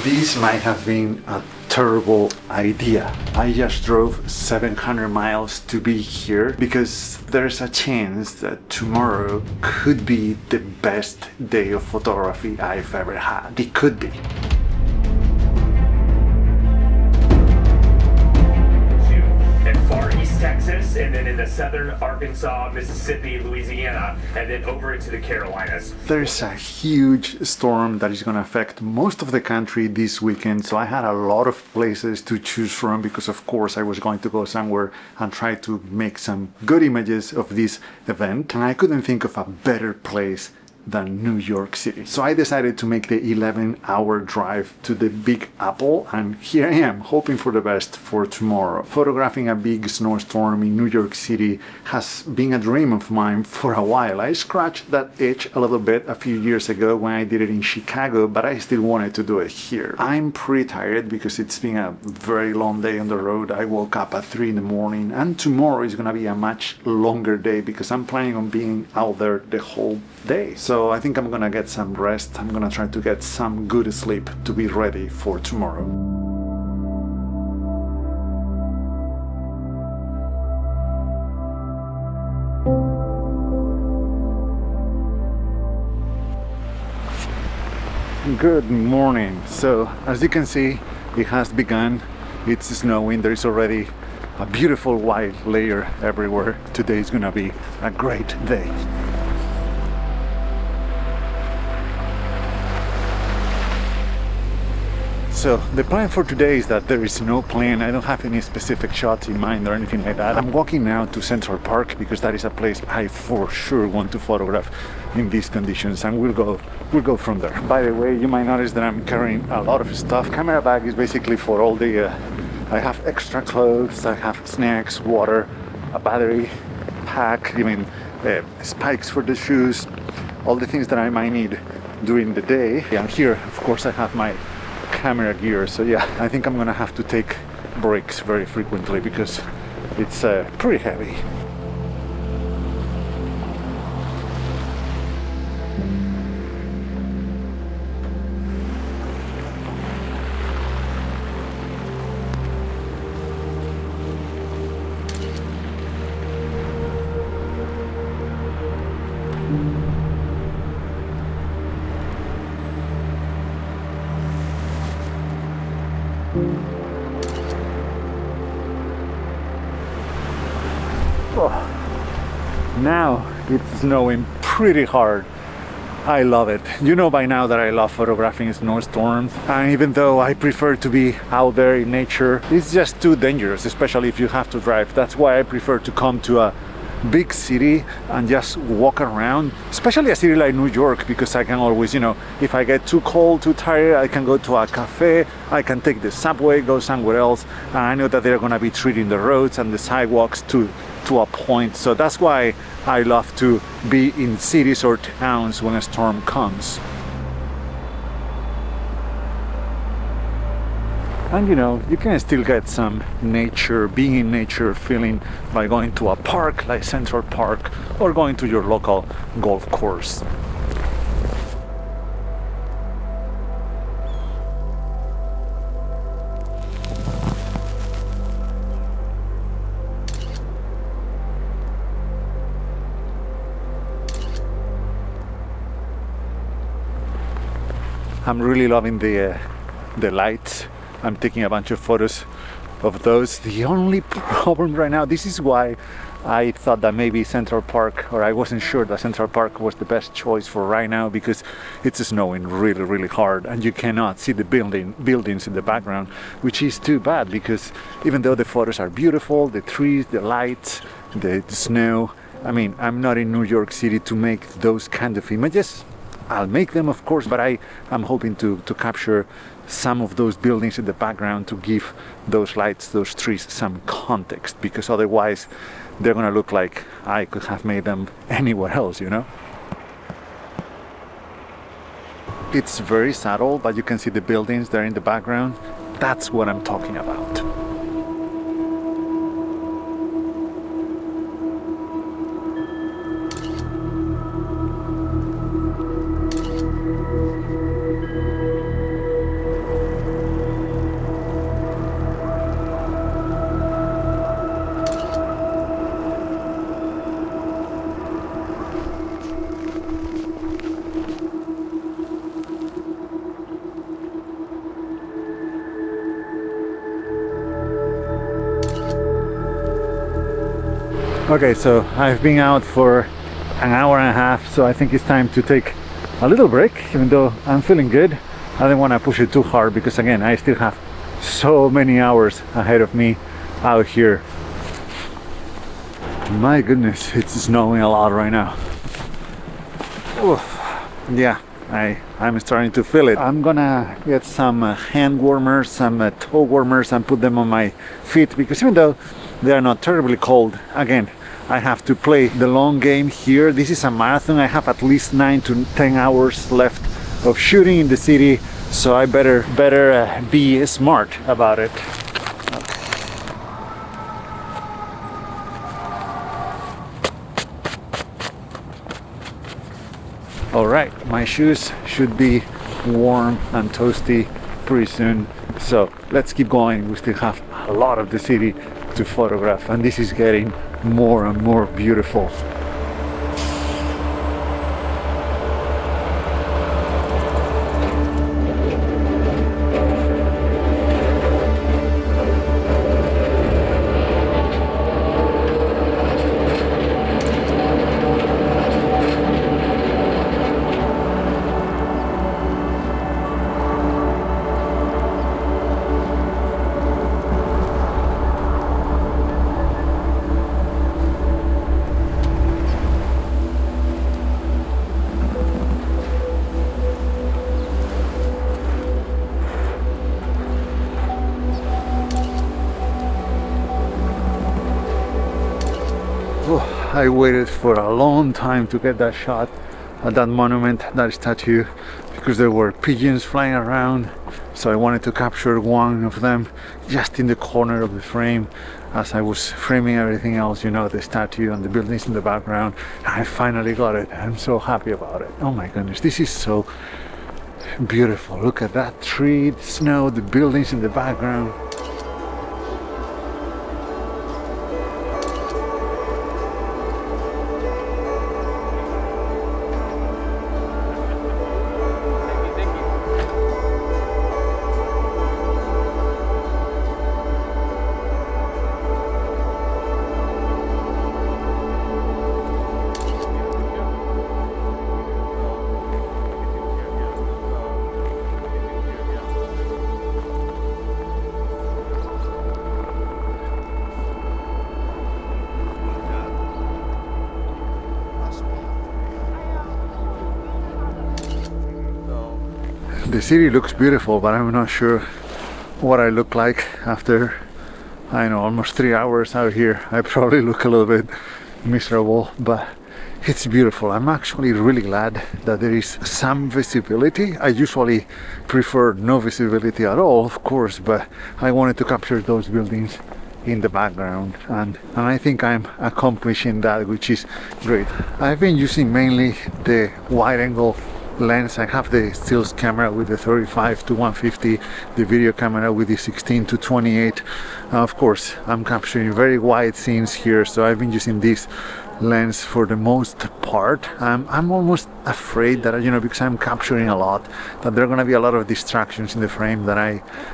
This might have been a terrible idea. I just drove 700 miles to be here because there's a chance that tomorrow could be the best day of photography I've ever had. It could be. Texas, and then into southern Arkansas, Mississippi, Louisiana, and then over into the Carolinas. There's a huge storm that is going to affect most of the country this weekend, so I had a lot of places to choose from because of course I was going to go somewhere and try to make some good images of this event, and I couldn't think of a better place than New York City. So I decided to make the 11-hour drive to the Big Apple, and here I am, hoping for the best for tomorrow. Photographing a big snowstorm in New York City has been a dream of mine for a while. I scratched that itch a little bit a few years ago when I did it in Chicago, but I still wanted to do it here. I'm pretty tired because it's been a very long day on the road. I woke up at 3 in the morning, and tomorrow is gonna be a much longer day because I'm planning on being out there the whole day. So I think I'm gonna get some rest. I'm gonna try to get some good sleep to be ready for tomorrow. Good morning. So as you can see, it has begun. It's snowing. There is already a beautiful white layer everywhere. Today is gonna be a great day. So the plan for today is that there is no plan. I don't have any specific shots in mind or anything like that. I'm walking now to Central Park because that is a place I for sure want to photograph in these conditions, and we'll go from there. By the way, you might notice that I'm carrying a lot of stuff. Camera bag is basically for all the I have extra clothes, I have snacks, water, a battery pack, even spikes for the shoes, all the things that I might need during the day. And here, of course, I have my camera gear, so yeah, I think I'm gonna have to take breaks very frequently because it's pretty heavy. Oh, now it's snowing pretty hard. I love it. You know by now that I love photographing snowstorms, and even though I prefer to be out there in nature, it's just too dangerous, especially if you have to drive. That's why I prefer to come to a big city and just walk around, especially a city like New York, because I can always, you know, if I get too cold, too tired, I can go to a cafe, I can take the subway, go somewhere else, and I know that they're gonna be treating the roads and the sidewalks to a point. So that's why I love to be in cities or towns when a storm comes. And you know, you can still get some nature, being in nature feeling by going to a park like Central Park or going to your local golf course. I'm really loving the lights. I'm taking a bunch of photos of those. The only problem right now, this is why I thought that maybe Central Park, or I wasn't sure that Central Park was the best choice for right now, because it's snowing really hard and you cannot see the buildings in the background, which is too bad, because even though the photos are beautiful, the trees, the lights, the snow, I mean, I'm not in New York City to make those kind of images. I'll make them, of course, but I'm hoping to capture some of those buildings in the background to give those lights, those trees, some context, because otherwise they're gonna look like I could have made them anywhere else, you know? It's very subtle, but you can see the buildings there in the background. That's what I'm talking about. Okay, so I've been out for an hour and a half, so I think it's time to take a little break, even though I'm feeling good. I don't want to push it too hard because again, I still have so many hours ahead of me out here. My goodness, it's snowing a lot right now. Oof. Yeah, I'm starting to feel it. I'm gonna get some hand warmers, some toe warmers, and put them on my feet because even though they are not terribly cold, again, I have to play the long game here. This is a marathon. I have at least 9 to 10 hours left of shooting in the city, so I better be smart about it. All right, my shoes should be warm and toasty pretty soon. So let's keep going. We still have a lot of the city to photograph, and this is getting more and more beautiful. I waited for a long time to get that shot at that monument, that statue, because there were pigeons flying around, so I wanted to capture one of them just in the corner of the frame as I was framing everything else, you know, the statue and the buildings in the background. I finally got it. I'm so happy about it. Oh my goodness, this is so beautiful. Look at that tree, the snow, the buildings in the background. The city looks beautiful, but I'm not sure what I look like after, I know, almost 3 hours out here. I probably look a little bit miserable, but it's beautiful. I'm actually really glad that there is some visibility. I usually prefer no visibility at all, of course, but I wanted to capture those buildings in the background, and I think I'm accomplishing that, which is great. I've been using mainly the wide angle lens. I have the stills camera with the 35 to 150, the video camera with the 16 to 28. Of course, I'm capturing very wide scenes here, so I've been using this lens for the most part. I'm almost afraid that, you know, because I'm capturing a lot, that there are going to be a lot of distractions in the frame that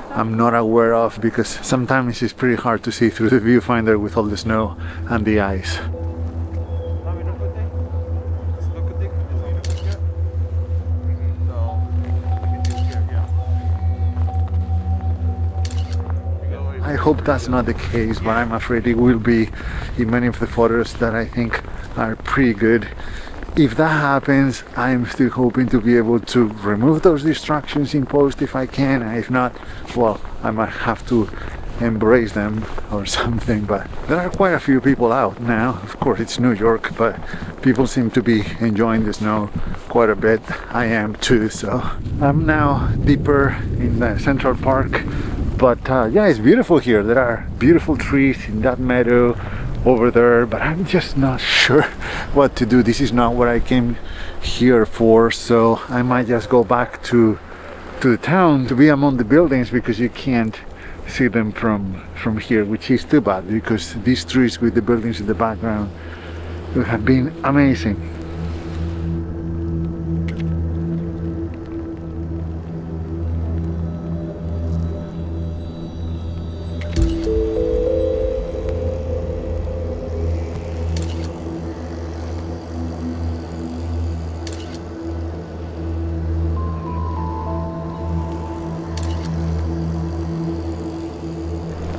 I'm not aware of, because sometimes it's pretty hard to see through the viewfinder with all the snow and the ice. I hope that's not the case, but I'm afraid it will be in many of the photos that I think are pretty good. If that happens, I'm still hoping to be able to remove those distractions in post if I can. If not, well, I might have to embrace them or something. But there are quite a few people out now. Of course, it's New York, but people seem to be enjoying the snow quite a bit. I am too, so I'm now deeper in the Central Park. But yeah, it's beautiful here. There are beautiful trees in that meadow over there, but I'm just not sure what to do. This is not what I came here for, so I might just go back to the town to be among the buildings, because you can't see them from here, which is too bad, because these trees with the buildings in the background would have been amazing.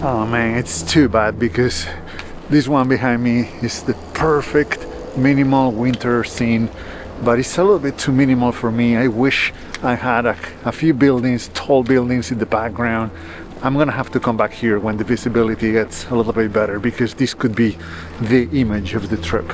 Oh man, it's too bad because this one behind me is the perfect minimal winter scene, but it's a little bit too minimal for me. I wish I had a few buildings, tall buildings in the background. I'm gonna have to come back here when the visibility gets a little bit better because this could be the image of the trip.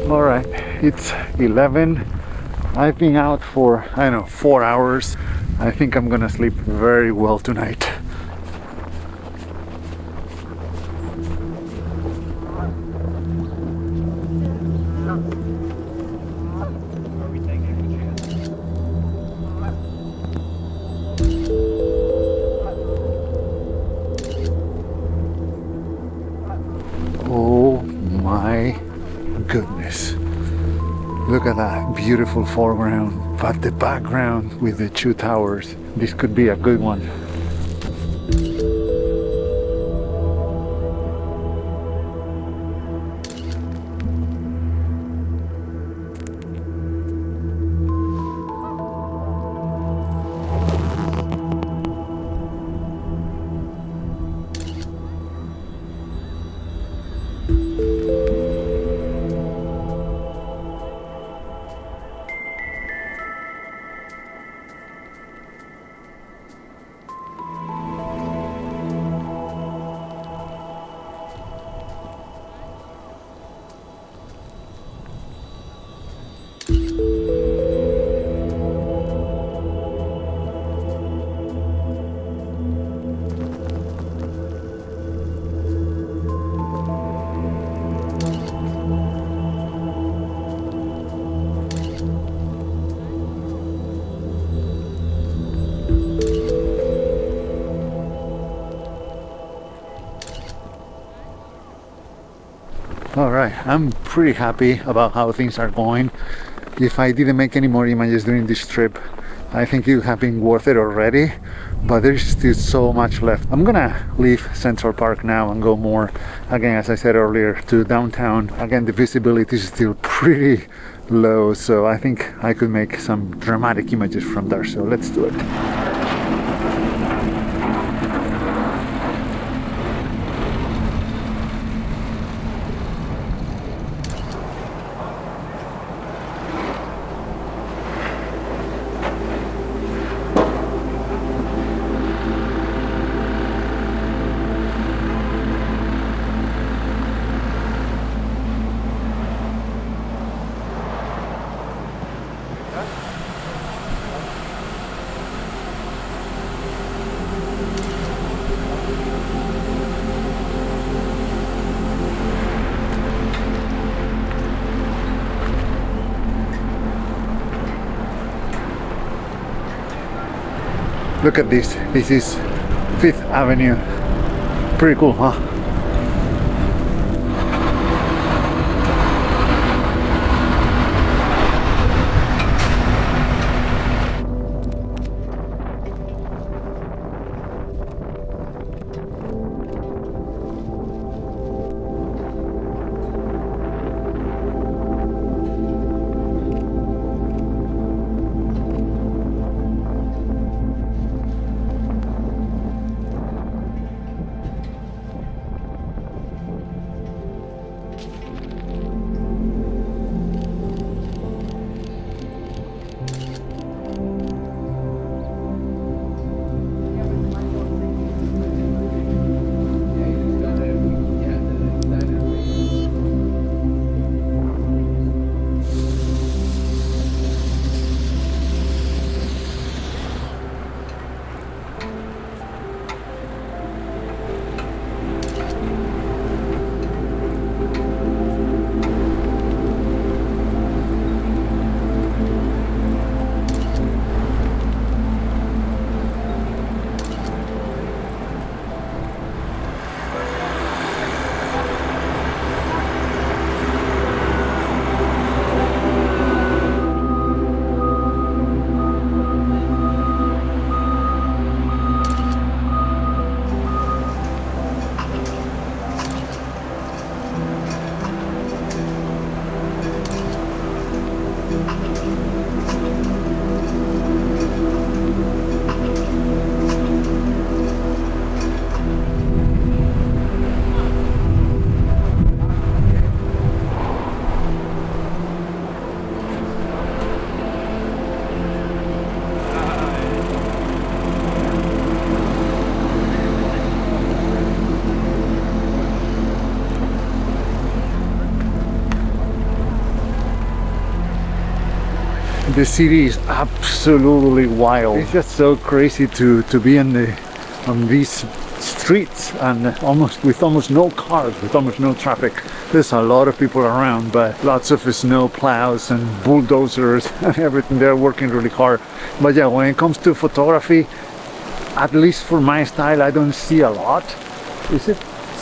All right, it's 11. I've been out for, I don't know, 4 hours. I think I'm gonna sleep very well tonight. Oh my goodness, look at that beautiful foreground, but the background with the two towers, this could be a good one. All right, I'm pretty happy about how things are going. If I didn't make any more images during this trip, I think it would have been worth it already, but there's still so much left. I'm gonna leave Central Park now and go more, again, as I said earlier, to downtown. Again, the visibility is still pretty low, so I think I could make some dramatic images from there, so let's do it. Look at this. This is Fifth Avenue. Pretty cool, huh? The city is absolutely wild. It's just so crazy to be on these streets and with almost no cars, with almost no traffic. There's a lot of people around, but lots of snow plows and bulldozers and everything. They're working really hard. But yeah, when it comes to photography, at least for my style, I don't see a lot. Is it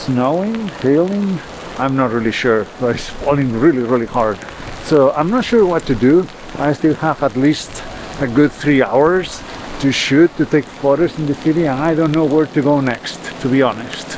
snowing, hailing? I'm not really sure, but it's falling really, really hard. So I'm not sure what to do. I still have at least a good 3 hours to shoot, to take photos in the city, and I don't know where to go next, to be honest.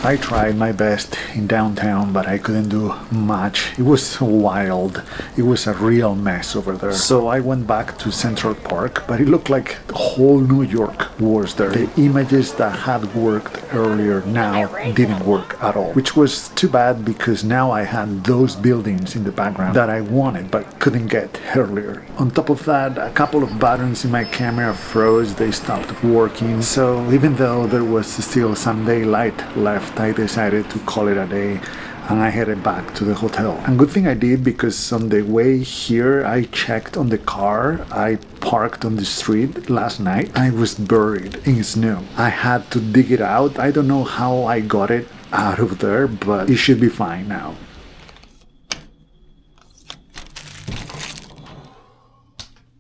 I tried my best in downtown, but I couldn't do much. It was wild. It was a real mess over there. So I went back to Central Park, but it looked like the whole New York was there. The images that had worked earlier now didn't work at all, which was too bad because now I had those buildings in the background that I wanted but couldn't get earlier. On top of that, a couple of buttons in my camera froze. They stopped working. So even though there was still some daylight left, I decided to call it a day and I headed back to the hotel. And good thing I did, because on the way here I checked on the car I parked on the street last night. I was buried in snow. I had to dig it out. I don't know how I got it out of there, but it should be fine now.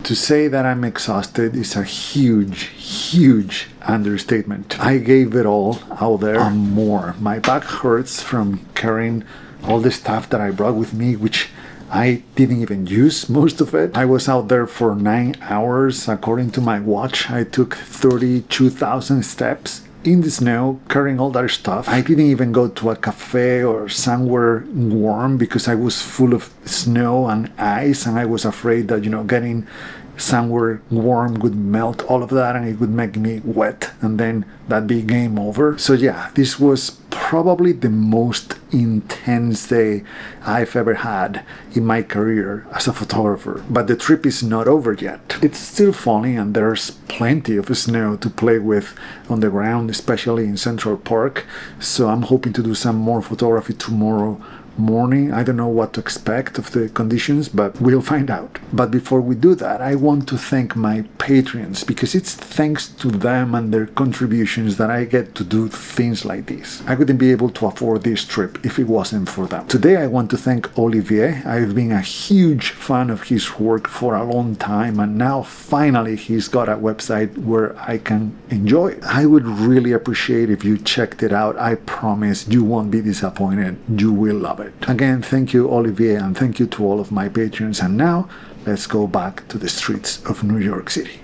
To say that I'm exhausted is a huge understatement. I gave it all out there and more. My back hurts from carrying all the stuff that I brought with me, which I didn't even use most of it. I was out there for 9 hours. According to my watch, I took 32,000 steps in the snow, carrying all that stuff. I didn't even go to a cafe or somewhere warm because I was full of snow and ice, and I was afraid that, getting somewhere warm would melt all of that and it would make me wet, and then that'd be game over. So yeah, this was probably the most intense day I've ever had in my career as a photographer. But the trip is not over yet. It's still falling and there's plenty of snow to play with on the ground, especially in Central Park. So I'm hoping to do some more photography tomorrow morning. I don't know what to expect of the conditions, but we'll find out. But before we do that, I want to thank my Patreons, because it's thanks to them and their contributions that I get to do things like this. I wouldn't be able to afford this trip if it wasn't for them. Today I want to thank Oliviers. I've been a huge fan of his work for a long time, and now finally he's got a website where I can enjoy it. I would really appreciate if you checked it out. I promise you won't be disappointed. You will love it. Again, thank you, Olivier, and thank you to all of my patrons. And now, let's go back to the streets of New York City.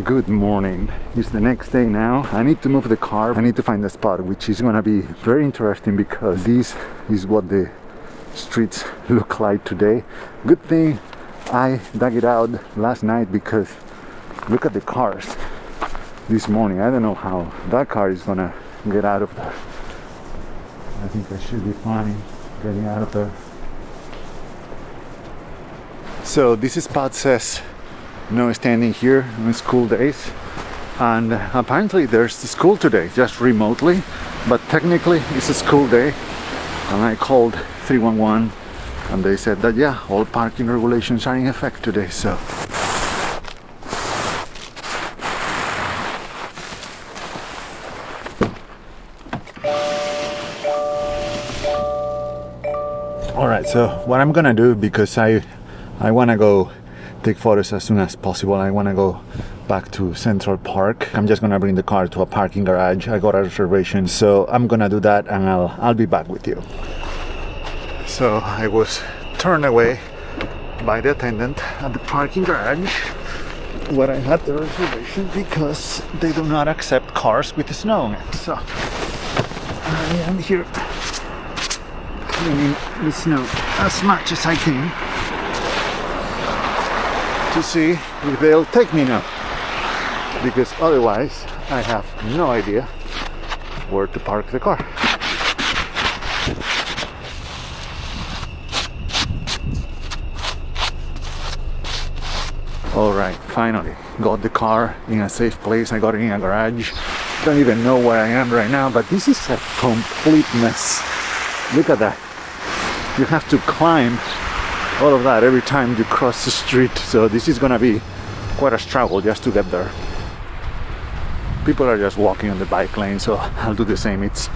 Good morning. It's the next day now. I need to move the car. I need to find a spot, which is going to be very interesting because this is what the streets look like today. Good thing I dug it out last night, because look at the cars this morning. I don't know how that car is going to get out of there. I think I should be fine getting out of there. So this spot says no standing here on school days, and apparently there's school today, just remotely, but technically it's a school day. And I called 311 and they said that yeah, all parking regulations are in effect today. So alright, so what I'm gonna do, because I want to go take photos as soon as possible. I want to go back to Central Park. I'm just gonna bring the car to a parking garage. I got a reservation, so I'm gonna do that and I'll be back with you. So I was turned away by the attendant at the parking garage where I had the reservation, because they do not accept cars with snow on it. So I am here cleaning the snow as much as I can to see if they'll take me now, because otherwise I have no idea where to park the car. Alright, finally got the car in a safe place. I got it in a garage. Don't even know where I am right now, but this is a complete mess. Look at that. You have to climb all of that every time you cross the street. So this is gonna be quite a struggle just to get there. People are just walking on the bike lane, so I'll do the same. It's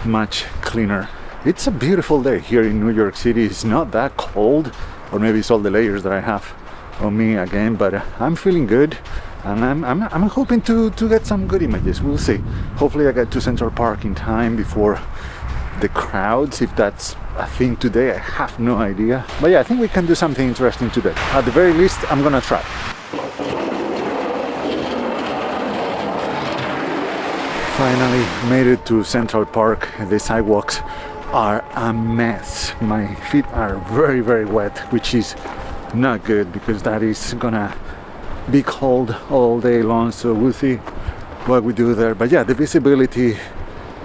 much cleaner. It's a beautiful day here in New York City. It's not that cold, or maybe it's all the layers that I have on me again, but I'm feeling good, and I'm hoping to get some good images. We'll see. Hopefully I get to Central Park in time before the crowds, if that's a thing today. I have no idea, but yeah, I think we can do something interesting today. At the very least, I'm gonna try. Finally made it to Central Park. The sidewalks are a mess. My feet are very, very wet, which is not good because that is gonna be cold all day long. So we'll see what we do there. But yeah, the visibility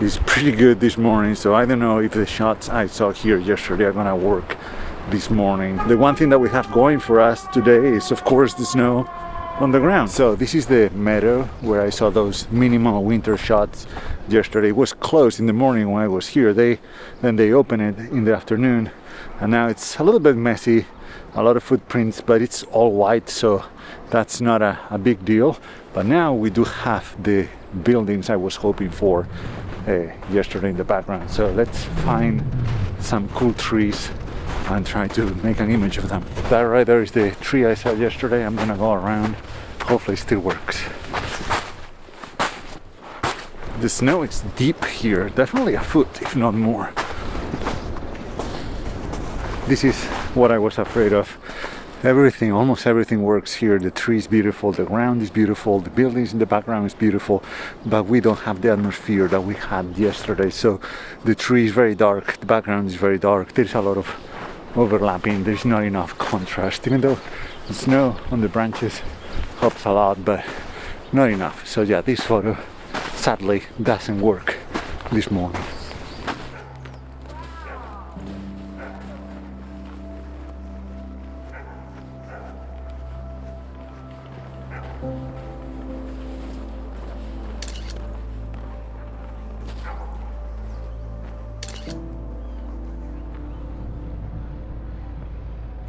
is pretty good this morning. So I don't know if the shots I saw here yesterday are gonna work this morning. The one thing that we have going for us today is, of course, the snow on the ground. So this is the meadow where I saw those minimal winter shots yesterday. It was closed in the morning when I was here. Then they opened it in the afternoon, and now it's a little bit messy, a lot of footprints, but it's all white, so that's not a big deal. But now we do have the buildings I was hoping for yesterday in the background. So let's find some cool trees and try to make an image of them. That right there is the tree I saw yesterday. I'm gonna go around. Hopefully it still works. The snow is deep here, definitely a foot, if not more. This is what I was afraid of. Everything, almost everything works here. The tree is beautiful, the ground is beautiful, the buildings in the background is beautiful, but we don't have the atmosphere that we had yesterday. So the tree is very dark, the background is very dark, there's a lot of overlapping, there's not enough contrast, even though the snow on the branches helps a lot, but not enough. So yeah, this photo sadly doesn't work this morning.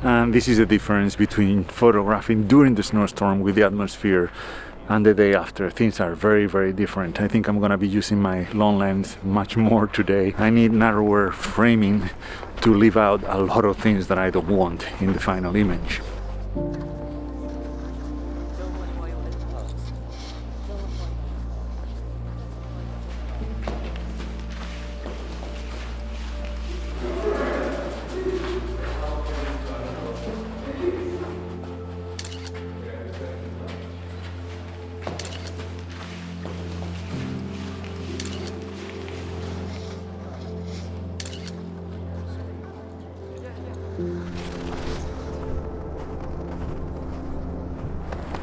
And this is the difference between photographing during the snowstorm with the atmosphere and the day after. Things are very, very different. I think I'm gonna be using my long lens much more today. I need narrower framing to leave out a lot of things that I don't want in the final image.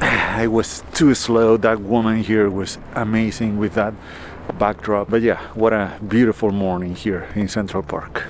I was too slow. That woman here was amazing with that backdrop. But yeah, what a beautiful morning here in Central Park.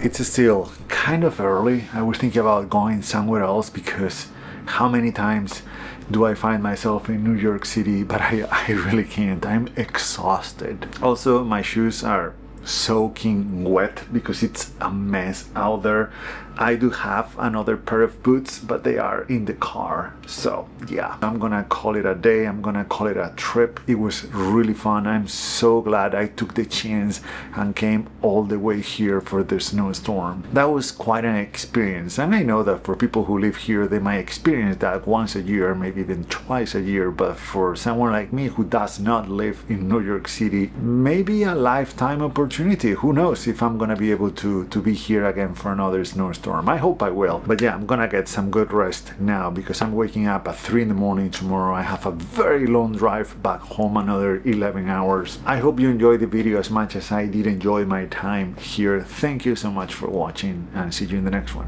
It's still kind of early. I was thinking about going somewhere else because how many times do I find myself in New York City, but I really can't. I'm exhausted. Also, my shoes are soaking wet because it's a mess out there. I do have another pair of boots, but they are in the car. So yeah, I'm gonna call it a day. I'm gonna call it a trip. It was really fun. I'm so glad I took the chance and came all the way here for the snowstorm. That was quite an experience, and I know that for people who live here, they might experience that once a year, maybe even twice a year. But for someone like me who does not live in New York City, maybe a lifetime opportunity. Who knows if I'm gonna be able to be here again for another snowstorm. snowstorm. I hope I will. But yeah, I'm gonna get some good rest now because I'm waking up at 3 in the morning tomorrow. I have a very long drive back home, another 11 hours. I hope you enjoyed the video as much as I did enjoy my time here. Thank you so much for watching and see you in the next one.